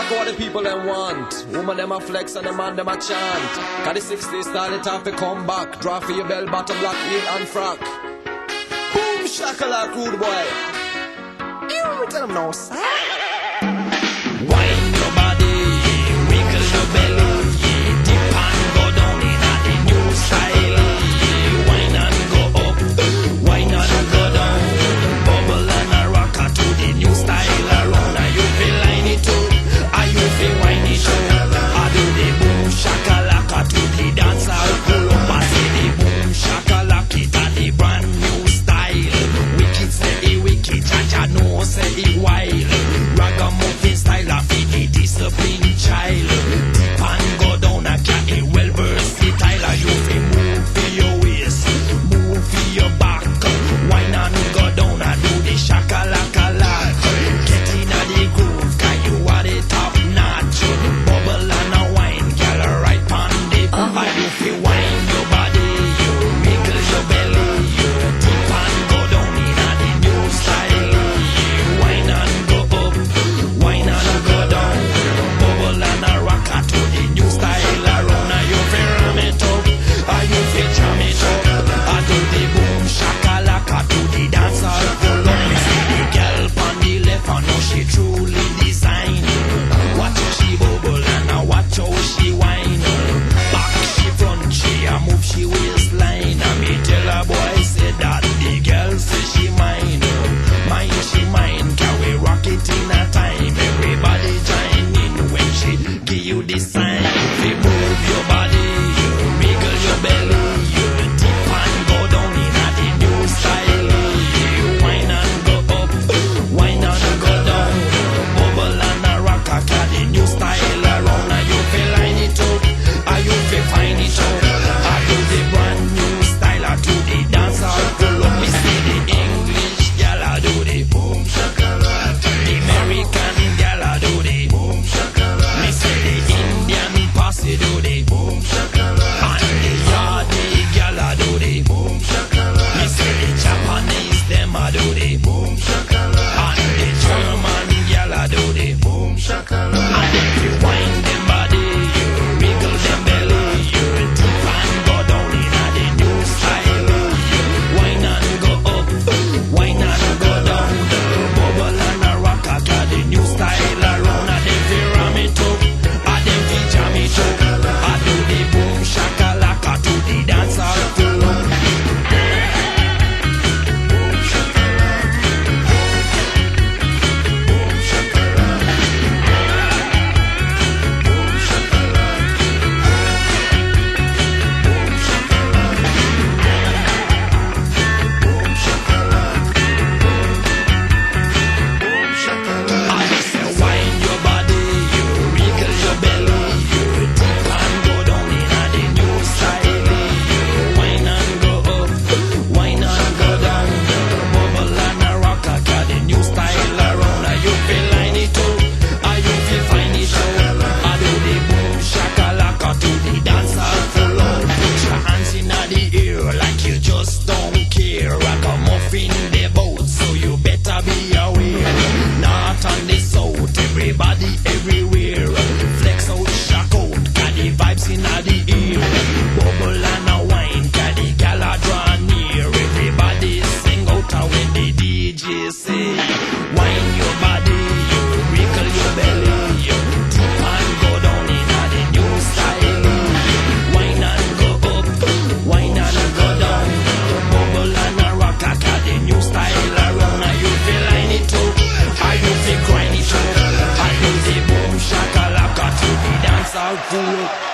like what the people them want. Woman them a flex and the man them a chant. Got the 60s style, it have to come back. Draw for your bell bottom, black heel and frock. Boom, shakalak, rude boy. You tell them no, sir. Wine your body, wiggle your belly, dip and go down in a the new style. Wine and go up, wine and go down, bubble and a rocker to the new style around. Are you feel line it up? Are you feel wine it up? I do the boom shakalaka to the dance hall pull up. I say the boom shakalaka it a the brand new style. Wicked say it wicked, Jaja no say it wild. Ragamuffin style of the disciplined child. Dip and go down a cat a well versatile. You feel move for your waist, move for your back. Wine and go down and do the shakalaka like. Get in a the groove, cause you are the top notch. Bubble and a wine, girl right on the and you feel wine your body, you wiggle your belly, you dip and go down in a the new style. Wine and go up, wine and go down, bubble and a rocker to the new style around. Are you feel ram it up? Are you feel jam it up? I do the boom shakalaka to the dance hall full up. Me see the girl on the left, I know she truly design. Watch how she bubble and I watch how she whine. Back she front, she a move she waistline. And me tell her boy say that the girl say she mine. Mine she mine, can we rock it in a time? Everybody join in when she give you the sign. If you move your body, you wiggle your belly, you dip and go down in a the new style. You wine and go up, wine and go down, bubble and a rock a the new style around. Are you feel line it up? Are you feel find it up? I do the brand new style, I do the dance all pull up. Me see the English gal I do the boom shakalaka. The American gal I do the boom shakalaka. Me see the Indian posse do the boom shakalaka. And the Yardi gal I do the boom shakalaka. Me see the Japanese them I do the boom shakalaka. And the German gal I do the boom shakalaka. And if you wind them body, you wiggle them belly, you dip and go down in a the new style. You wine and go up, wine and go down, bubble and a rock a the new style around. And if you ram it up, and if you jam it up, I do the boom shakalaka to the dance hall full up. Boom shakalaka, boom shakalaka, boom shakalaka, boom shakalaka, boom shakalaka, boom shakalaka. I say wine your body, you wiggle your belly, you dip and go down in a the new style. You wine and go up, wine and go down, bubble and a rock a the new style around. Are you feel line it up? Are you feel find it up? I do the boom shakalaka to the dance hall full on. Put your hands in the air like you just don't care. Ragamuffin the boat, so you better be aware. North and the south, everybody everywhere. Flex out, shock out, got the vibes in the air. Bubble and a wine, got the gala draw near. Everybody sing out when the DJ say, wine your body, you wiggle your belly, you dip and go down in a the new style. Wine and go up, wine and go down, bubble and a rock a the new style around. Are you feel line it up? Are you feel grind it up? I do the boom shakalaka to the dance all full up.